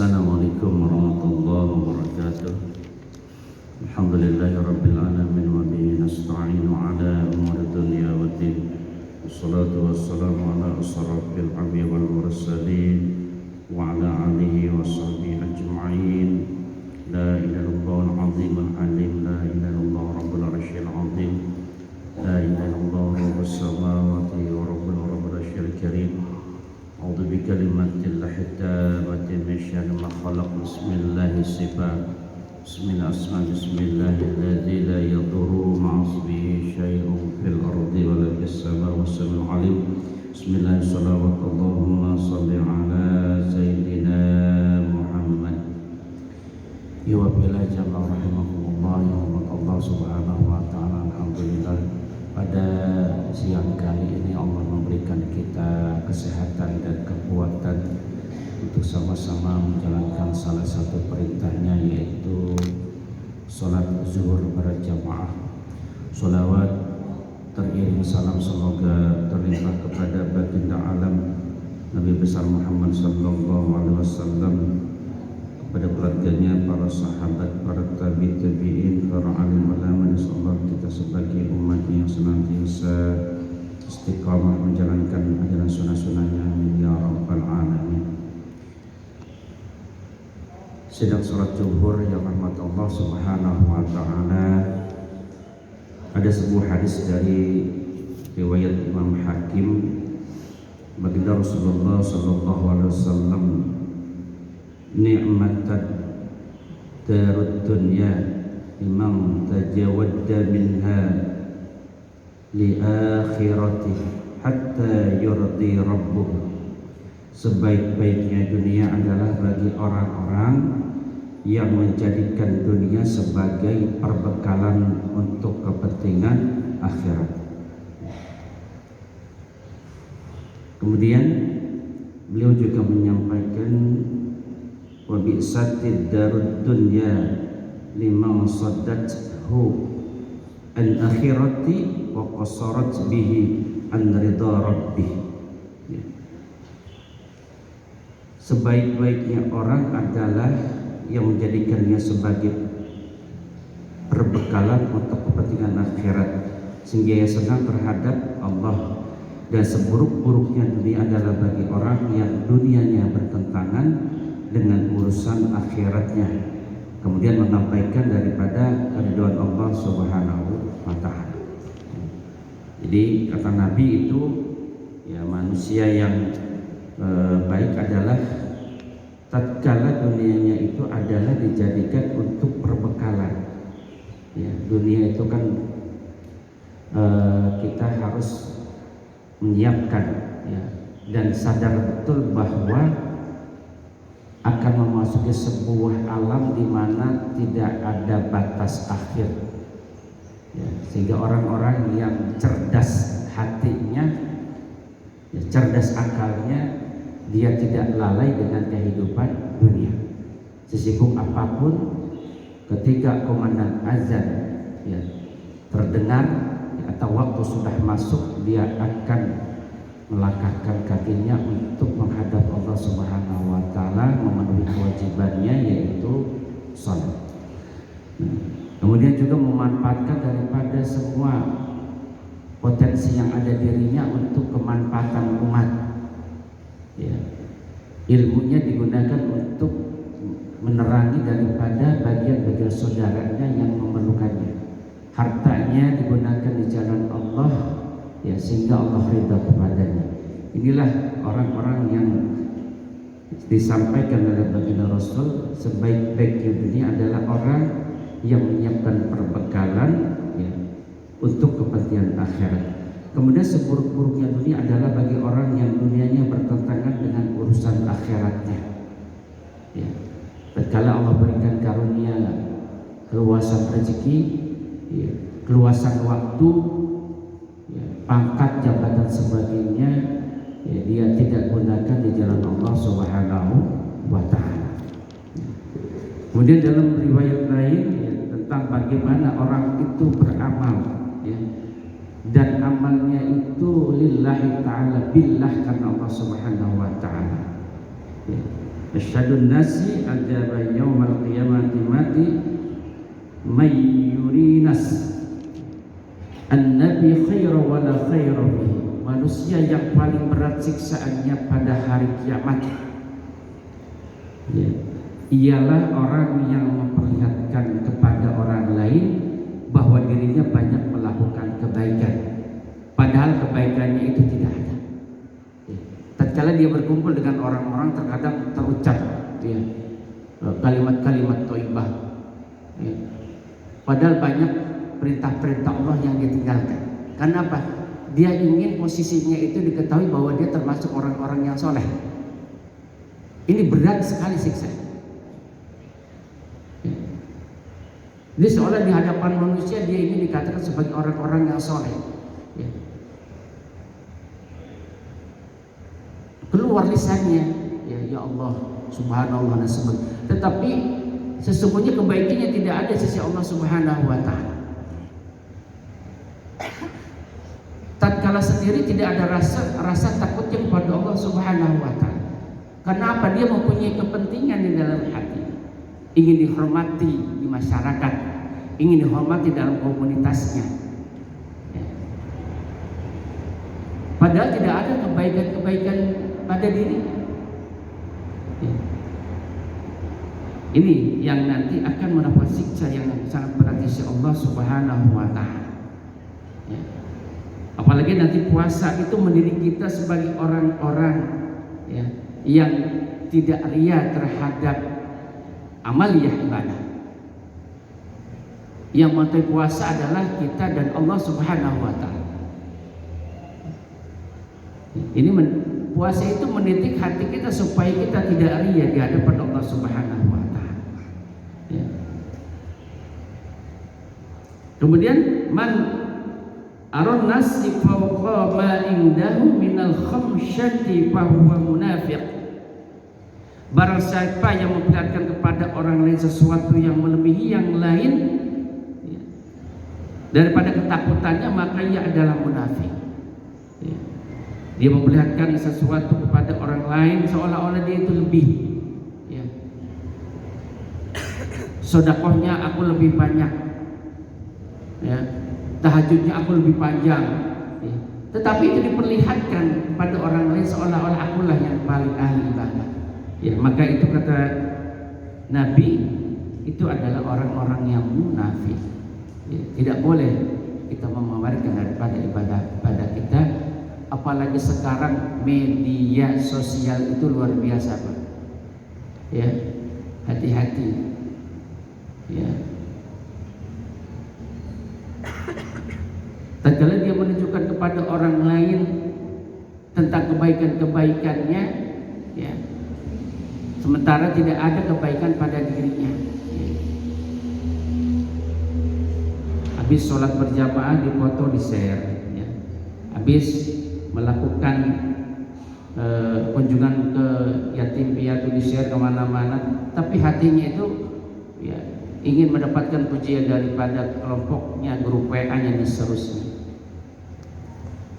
Assalamualaikum warahmatullahi wabarakatuh. Alhamdulillahi rabbil alamin wa bihi nasta'inu ala umuri dunya waddin. Wassalatu wassalamu ala asrafil anbiya'i wal mursalin wa ala alihi wa sahbihi ajma'in. La ilaha illallahul azimul halim, la ilaha illallah rabbul arsyil azim, la ilaha illallah rabbus samawati wa rabbul arsyil karim. A'udzu bikalimatillahi tammati min syarri ma khalaq. Bismillahirrahmanirrahim. La yadurru ma'a ismihi syai'un fil ardi wa la fis samaa'i was-sami'ul 'aliim. Bismillahirrahmanirrahim. Allahumma shalli 'ala sayyidina Muhammad. Ya wabillahi jama'a rahimakumullah, ya Allah subhanahu wa ta'ala. Alhamdulillah, pada siang kali ini Allah memberikan kita kesehatan dan kekuatan untuk sama-sama menjalankan salah satu perintahnya, yaitu sholat zuhur berjamaah. Sholawat teriring salam semoga terlimpah kepada baginda alam Nabi besar Muhammad sallallahu alaihi wasallam, kepada keluarganya, para sahabat, para tabi'in, para alim ulama. Insyaallah kita sebagai umat yang senantiasa istiqamah menjalankan ajaran sunnah-sunnahnya, ya rabbal alamin. Sidang salat zuhur yang rahmat Allah subhanahu wa ta'ala, ada sebuah hadis dari riwayat Imam Hakim. Baginda Rasulullah sallallahu alaihi wasallam, ni'matad darud dunya liman tajawadda minha li akhirati hatta yurdi rabbuh. Sebaik-baiknya dunia adalah bagi orang-orang yang menjadikan dunia sebagai perbekalan untuk kepentingan akhirat. Kemudian beliau juga menyampaikan, wa bi'satid darud dunya liman saddathu an akhirati wa qasarat bihi an ridha rabbih. Sebaik-baiknya orang adalah yang menjadikannya sebagai perbekalan untuk kepentingan akhirat, sehingga ia senang terhadap Allah. Dan seburuk-buruknya dunia adalah bagi orang yang dunianya bertentangan dengan urusan akhiratnya, kemudian menyampaikan daripada keridhaan Allah subhanahu wa ta'ala. Jadi kata Nabi itu, ya, manusia yang baik adalah tatkala dunianya itu adalah dijadikan untuk perbekalan. Ya, dunia itu kan kita harus menyiapkan, ya, dan sadar betul bahwa akan memasuki sebuah alam di mana tidak ada batas akhir, ya, sehingga orang-orang yang cerdas hatinya, ya, cerdas akalnya, dia tidak lalai dengan kehidupan dunia. Sesibuk apapun, ketika komandan azan, ya, terdengar, ya, atau waktu sudah masuk, dia akan melangkahkan kakinya untuk menghadap Allah subhanahu wa ta'ala, memenuhi kewajibannya, yaitu salat. Kemudian juga memanfaatkan daripada semua potensi yang ada dirinya untuk kemanfaatan umat. Ya, ilmunya digunakan untuk menerangi daripada bagian-bagian saudaranya yang memerlukannya. Hartanya digunakan di jalan Allah, ya, sehingga Allah ridha kepadanya. Inilah orang-orang yang disampaikan oleh baginda Rasul, sebaik-baiknya dunia adalah orang yang menyiapkan perbekalan, ya, untuk kepentingan akhirat. Kemudian seburuk-buruknya dunia adalah bagi orang yang dunianya bertentangan dengan urusan akhiratnya. Ya. Tatkala Allah berikan karunia keluasan rezeki, ya, keluasan waktu, ya, pangkat, jabatan sebagainya, ya, dia tidak gunakan di jalan Allah subhanahu wa ta'ala. Kemudian dalam riwayat lain, ya, tentang bagaimana orang itu beramal, ya, dan amalnya itu lillahi ta'ala, billah, karena Allah subhanahu wa ta'ala, ya. Asyadun nasi ajaba yaumal qiyamati mati mayyurinas an-nabi khaira wala khaira bihi. Manusia yang paling berat siksaannya pada hari kiamat ya, ialah orang yang memperlihatkan kepada orang lain bahwa dirinya banyak melakukan kebaikan, padahal kebaikannya itu tidak ada. Tatkala dia berkumpul dengan orang-orang, terkadang terucap ya, kalimat-kalimat thayyibah ya, padahal banyak perintah-perintah Allah yang ditinggalkan. Karena apa? Dia ingin posisinya itu diketahui bahwa dia termasuk orang-orang yang soleh. Ini berat sekali siksa. Jadi seolah di hadapan manusia dia ingin dikatakan sebagai orang-orang yang soleh ya. Keluar lisannya ya Allah subhanallah dan sebagainya, tetapi sesungguhnya kebaikannya tidak ada sisi Allah subhanahu wa ta'ala. Tatkala sendiri tidak ada rasa takutnya kepada Allah subhanahu wa ta'ala. Karena apa? Dia mempunyai kepentingan di dalam hati, ingin dihormati di masyarakat, ingin dihormati dalam komunitasnya ya. Padahal tidak ada kebaikan-kebaikan pada diri ya. Ini yang nanti akan mendapat siksa yang sangat berat di sisi Allah subhanahu wa ta'ala ya. Apalagi nanti puasa itu mendidik kita sebagai orang-orang ya, yang tidak ria terhadap amaliyah ibadah. Yang menentukan puasa adalah kita dan Allah subhanahu wa ta'ala. Ini puasa itu mendidik hati kita supaya kita tidak ria di hadapan Allah subhanahu wa ta'ala ya. Kemudian man aron nasi fawqa ma indahu minal khamsyati fahuwa munafiq. Barang siapa yang memperlihatkan kepada orang lain sesuatu yang melebihi yang lain ya, daripada ketakutannya, maka ia adalah munafik ya. Dia memperlihatkan sesuatu kepada orang lain seolah-olah dia itu lebih ya. Sedekahnya aku lebih banyak ya, tahajudnya aku lebih panjang ya. Tetapi itu diperlihatkan kepada orang lain seolah-olah akulah yang paling ahli ibadah ya. Maka itu kata Nabi, itu adalah orang-orang yang munafik ya. Tidak boleh kita memamerkan daripada ibadah pada kita. Apalagi sekarang media sosial itu luar biasa Pak ya. Hati-hati ya. Tatkala dia menunjukkan kepada orang lain tentang kebaikan-kebaikannya ya, sementara tidak ada kebaikan pada dirinya ya. Habis sholat berjamaah dipoto di share ya. Habis melakukan kunjungan ke yatim piatu di share kemana-mana, tapi hatinya itu ya ingin mendapatkan pujian daripada kelompoknya, grup WA-nya dan seterusnya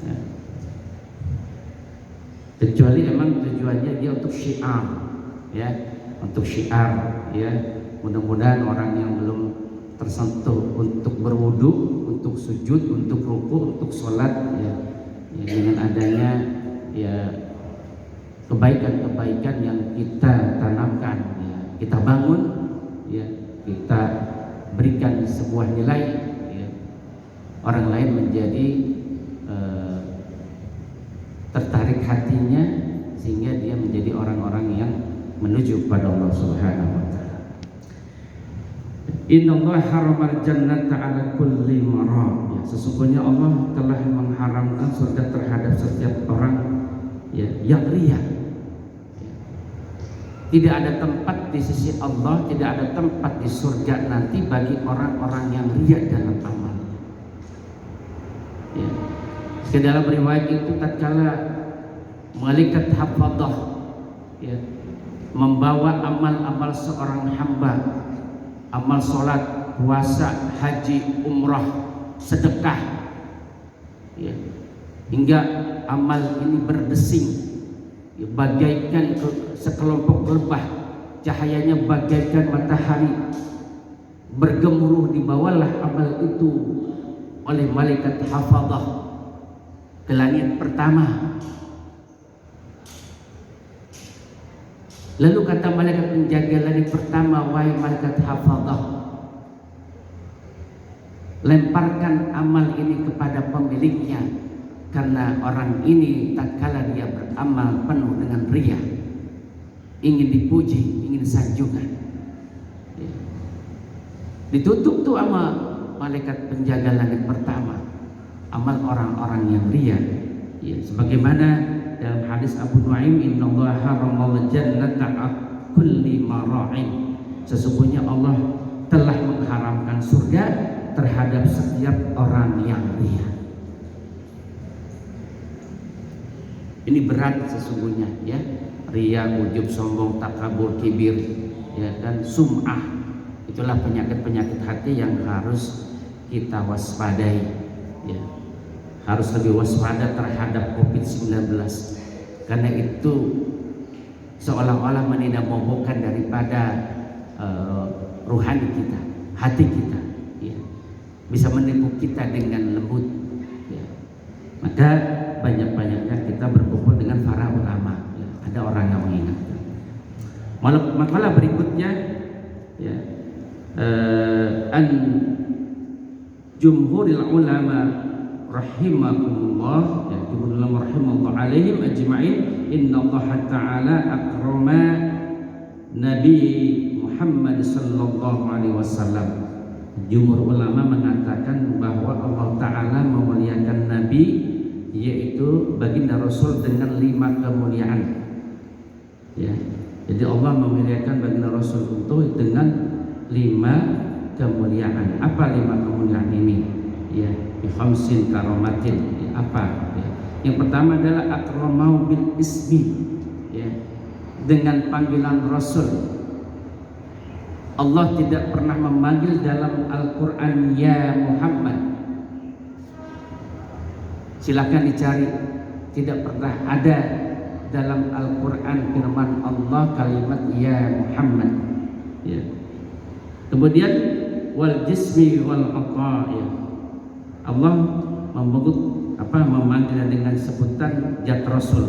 ya. Kecuali emang tujuannya dia untuk syiar ya, untuk syiar ya. Mudah-mudahan orang yang belum tersentuh untuk berwudu, untuk sujud, untuk ruku, untuk sholat ya, ya, dengan adanya ya kebaikan-kebaikan yang kita tanamkan ya, kita bangun ya, kita berikan sebuah nilai ya, orang lain menjadi tertarik hatinya sehingga dia menjadi orang-orang yang menuju kepada Allah Subhanahu wa taala. Innallaha haramal jannata 'ala kulli marad. Ya, sesungguhnya Allah telah mengharamkan surga terhadap setiap orang ya, yang ria. Tidak ada tempat di sisi Allah, tidak ada tempat di surga nanti bagi orang-orang yang ria dalam amal. Ya. Di dalam riwayat itu tatkala malaikat hafadah ya, membawa amal-amal seorang hamba, amal sholat, puasa, haji, umrah, sedekah ya, hingga amal ini berdesing bagaikan sekelompok lebah, cahayanya bagaikan matahari, bergemuruh dibawalah amal itu oleh malaikat hafadzah ke langit pertama. Lalu kata malaikat penjaga langit pertama, wahai malaikat hafadzah, lemparkan amal ini kepada pemiliknya, karena orang ini tatkala dia beramal penuh dengan riya, ingin dipuji, ingin sanjungan. Ditutup tuh sama malaikat penjaga langit pertama amal orang-orang yang riya. Ya, sebagaimana dalam hadis Abu Nuaim, innallaha haramal jannata kulli mara'in, sesungguhnya Allah telah mengharamkan surga terhadap setiap orang yang riya. Ini berat sesungguhnya, ya. Riya, ujub, sombong, takabur, kibir, ya, dan sum'ah. Itulah penyakit-penyakit hati yang harus kita waspadai, ya. Harus lebih waspada terhadap COVID-19, karena itu seolah-olah meninabobokan daripada ruhani kita, hati kita, ya. Bisa menipu kita dengan lembut, ya. Maka banyak-banyaknya kita berkumpul dengan para ulama, ya. Ada orang yang mengingatkan. Makalah berikutnya, ya, an jumhuril ulama rahimakumullah, ya, jumhurul ulama rahimallahu alaihim ajma'in, innallaha ta'ala akrama Nabi Muhammad sallallahu alaihi wasallam. Jumhur ulama mengatakan bahwa Allah Ta'ala memuliakan Nabi, yaitu baginda Rasul, dengan 5 kemuliaan, ya. Jadi Allah memuliakan baginda Rasul itu dengan 5 kemuliaan. Apa 5 kemuliaan ini? Ya, bi khamsin karomatin. Ya, apa? Ya. Yang pertama adalah akramau bil ismi, ya, dengan panggilan Rasul. Allah tidak pernah memanggil dalam Al-Quran ya Muhammad. Silakan dicari, tidak pernah ada dalam Al-Quran firman Allah kalimat ya Muhammad, ya. Kemudian wal jismi wal aqa, ya. Allah memanggil dengan sebutan zat Rasul,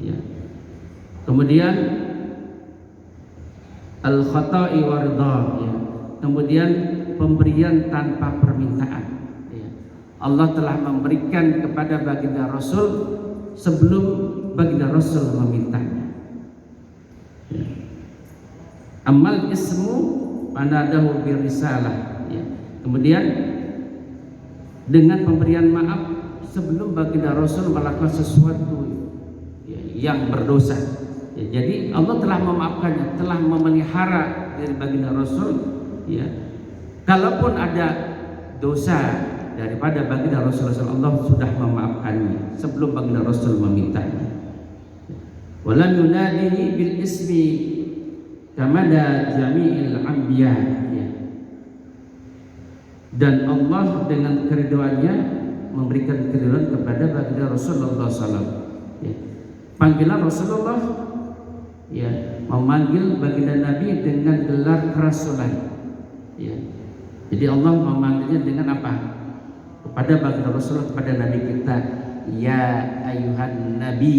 ya. Kemudian al khata'i warida, ya. Kemudian pemberian tanpa permintaan, ya. Allah telah memberikan kepada baginda Rasul sebelum baginda Rasul memintanya, ya. Amal ismu panadahu birisalah, ya. Kemudian dengan pemberian maaf sebelum baginda Rasul melakukan sesuatu, ya, yang berdosa, ya. Jadi Allah telah memaafkannya, telah memelihara dari baginda Rasul, ya. Kalaupun ada dosa daripada baginda Rasul, Allah sudah memaafkannya sebelum baginda Rasul memintanya. Walam yunadihi bil ismi kamada jami'il anbiya, ya. Dan Allah dengan keriduannya memberikan keriduan kepada baginda Rasulullah SAW, ya. Panggilan Rasulullah, ya, memanggil baginda Nabi dengan gelar kerasulan, ya. Jadi Allah memanggilnya dengan apa? Kepada baginda Rasulullah, kepada Nabi kita, ya ayuhan Nabi,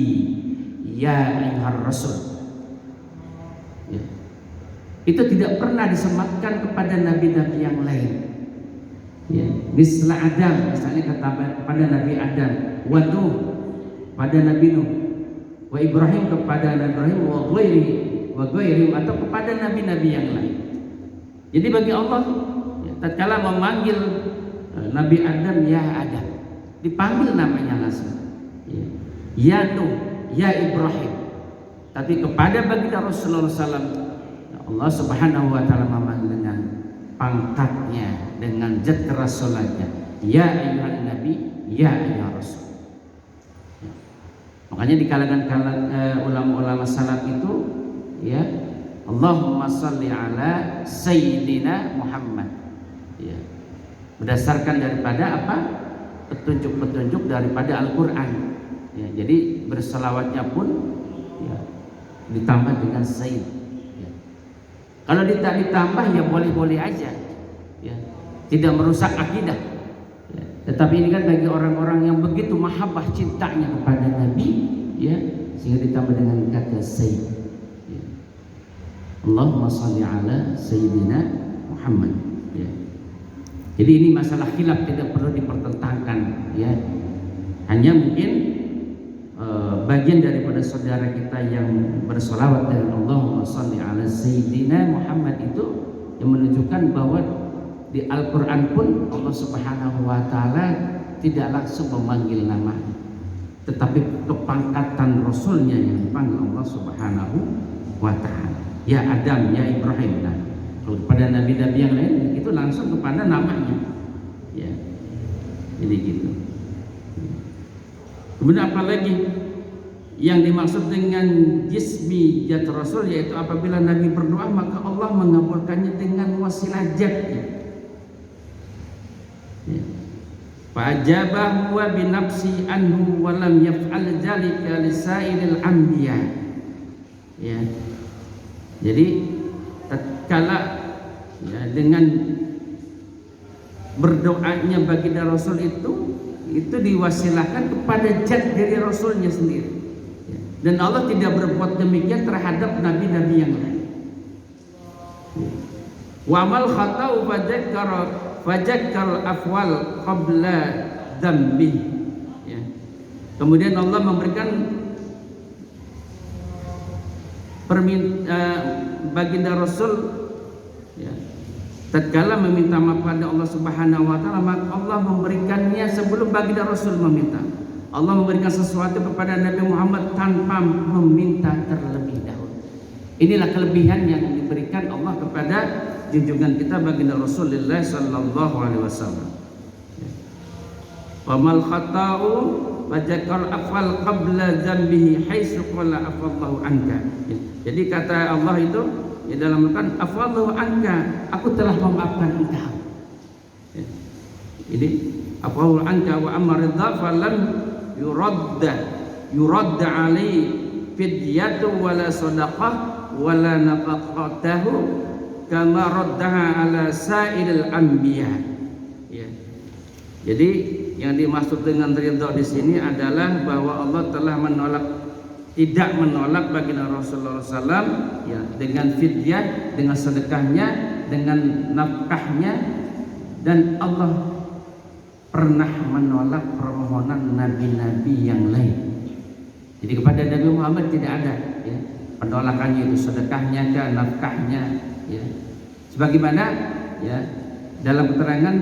ya ayuhan Rasul, ya. Itu tidak pernah disematkan kepada nabi-nabi yang lain, ya. Misla Adam, misalnya kepada Nabi Adam, wa Nuh pada Nabi Nuh, wa Ibrahim kepada Nabi Ibrahim, wa ghairi atau kepada nabi-nabi yang lain. Jadi bagi Allah, ya, tatkala memanggil Nabi Adam, ya Adam, dipanggil namanya langsung, ya. Ya Nuh, ya Ibrahim. Tapi kepada baginda Rasulullah SAW, Allah Subhanahu wa taala memanggil dengan pangkatnya, dengan zat kerasulannya, ya ayyuhan nabi, ya ayyuhan rasul. Makanya di kalangan ulama-ulama salaf itu, ya, Allahumma shalli ala sayyidina Muhammad, ya. Berdasarkan daripada apa? Petunjuk-petunjuk daripada Al-Qur'an, ya. Jadi berselawatnya pun ya, ditambah dengan Sayyid. Ya. Kalau tidak ditambah ya boleh-boleh aja, ya, tidak merusak akidah. Ya. Tetapi ini kan bagi orang-orang yang begitu mahabbah cintanya kepada Nabi, ya, sehingga ditambah dengan kata Sayyid. Ya. Allahumma shalli ala Sayyidina Muhammad. Ya. Jadi ini masalah khilaf, tidak perlu dipertentangkan, ya. Hanya mungkin bagian daripada saudara kita yang bersolawat dengan Allahumma shalli ala Sayyidina Muhammad itu yang menunjukkan bahwa di Al-Quran pun Allah Subhanahu wa Ta'ala tidak langsung memanggil nama, tetapi kepangkatan Rasulnya yang dipanggil Allah Subhanahu wa Ta'ala. Ya Adam, ya Ibrahim. Nah, kalau pada nabi-nabi yang lain itu langsung kepada namanya, ya. Jadi gitu. Kemudian apa lagi yang dimaksud dengan jismi jat Rasul, yaitu apabila Nabi berdoa maka Allah mengabulkannya dengan wasilah jatnya. Ya. Fa'ajabahu wa binafsi anhu wa lam yaf'al dzalika lisairil anbiya. Ya. Jadi tatkala, ya, dengan berdoanya baginda Rasul itu diwasilahkan kepada zat dari Rasulnya sendiri, ya. Dan Allah tidak berbuat demikian terhadap nabi-nabi yang lain. Wa amal khata'u fajakkal afwal qabla dzambi, ya. Kemudian Allah memberikan baginda Rasul, ya, tatkala meminta maaf pada Allah Subhanahu wa Ta'ala, maka Allah memberikannya sebelum baginda Rasul meminta. Allah memberikan sesuatu kepada Nabi Muhammad tanpa meminta terlebih dahulu. Inilah kelebihan yang diberikan Allah kepada junjungan kita baginda Rasulullah sallallahu alaihi wasallam. Wa mal khata'u wajakal afal qabla dzambihi haitsu qala afallahu anka. Jadi kata Allah itu, ya, dalam Al-Quran, afallahu anka, aku telah memaafkan engkau. Ya. Jadi afallahu anka wa amma ridha falam yuradda alaihi fidyatu wala sadaqah wala nafaqatahu kama raddaha ala sa'iril anbiya. Ya. Jadi yang dimaksud dengan ridha di sini adalah bahwa Allah telah tidak menolak baginda Rasulullah SAW, ya, dengan fidyah, dengan sedekahnya, dengan nafkahnya, dan Allah pernah menolak permohonan nabi-nabi yang lain. Jadi kepada Nabi Muhammad tidak ada, ya, penolakannya, itu sedekahnya dan nafkahnya, ya. Sebagaimana, ya, dalam keterangan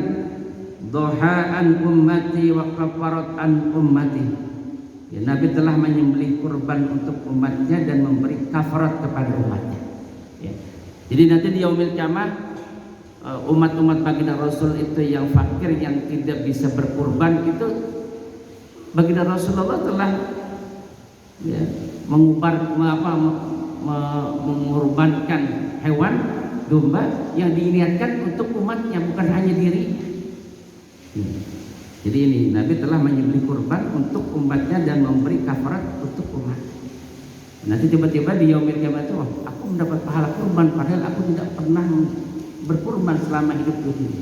doha an ummati wa kafarat an ummati. Ya, Nabi telah menyembelih kurban untuk umatnya dan memberi kafarat kepada umatnya. Ya. Jadi nanti di yaumil qiyamah umat-umat baginda Rasul itu yang fakir, yang tidak bisa berkurban, itu baginda Rasulullah telah, ya, mengorbankan hewan domba yang diniatkan untuk umatnya, bukan hanya diri. Jadi ini Nabi telah menyembelih kurban untuk umatnya dan memberi kafarat untuk umat. Nanti tiba-tiba di yaumil qiyamah itu, aku mendapat pahala kurban padahal aku tidak pernah berkurban selama hidup dunia.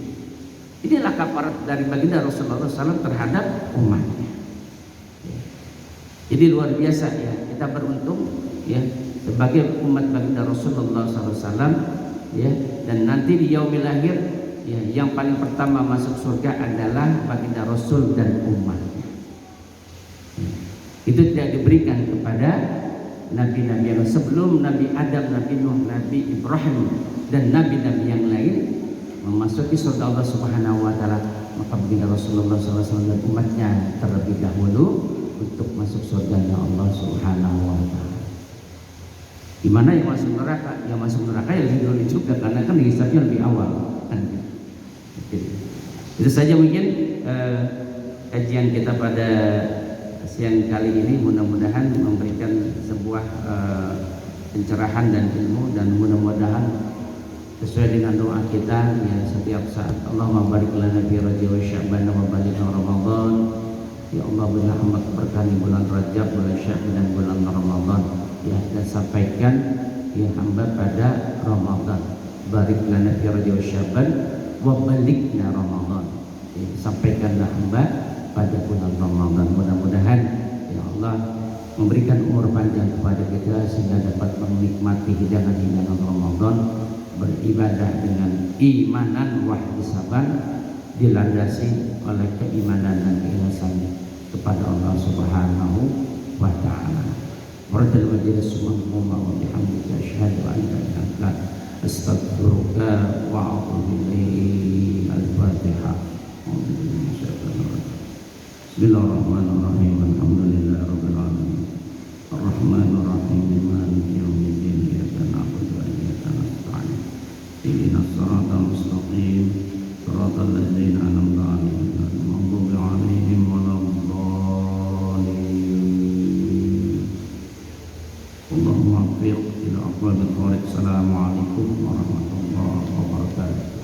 Inilah kafarat dari baginda Rasulullah SAW terhadap umatnya. Jadi luar biasa, ya, kita beruntung, ya, sebagai umat baginda Rasulullah SAW, ya, dan nanti di yaumil akhir, ya, yang paling pertama masuk surga adalah baginda Rasul dan umatnya. Itu tidak diberikan kepada nabi-nabi yang sebelum Nabi Adam, Nabi Nuh, Nabi Ibrahim, dan nabi-nabi yang lain memasuki surga Allah Subhanahu wa Ta'ala, maka baginda Rasulullah SAW dan umatnya terlebih dahulu untuk masuk surganya Allah Subhanahu wa Ta'ala. Di mana yang masuk neraka? Yang masuk neraka ya lebih dulu juga, karena kan hisabnya lebih awal, kan? Itu saja mungkin kajian kita pada siang kali ini. Mudah-mudahan memberikan sebuah pencerahan dan ilmu, dan mudah-mudahan sesuai dengan doa kita, ya, setiap saat. Allahumma barik lana fi Rajab wa Sya'ban wa balighna Ramadan. Ya Allah, berilah hamba keberkahan bulan Rajab, bulan Sya'ban, dan bulan Ramadan. ya, dan sampaikan ya hamba pada Ramadan. Barik lana fi Rajab Syaban wa balikna Ramadan. Ya, sampaikanlah hamba pada bulan Ramadan. Mudah-mudahan ya Allah memberikan umur panjang kepada kita sehingga dapat menikmati hidangan-hidangan Ramadan, beribadah dengan imanan wahdisaban, dilandasi oleh keimanan dan keikhlasan kepada Allah Subhanahu wa taala. Waradil majlis wa bihamdika asyhadu an la ilaha illa anta astaghfiruka wa atubu ilaik. Al-Fatihah. Bismillahirrahmanirrahim. Alhamdulillahirabbil alamin. Ar-Rahmanir Rahim. Maliki yaumiddin. Iyyaka na'budu wa iyyaka nasta'in. Ihdinas siratal mustaqim. Siratal ladzina an'amta 'alaihim ghairil maghdubi 'alaihim waladdallin. Allahumma waffiq ila aqwamit thoriq. Assalamualaikum warahmatullahi wabarakatuh.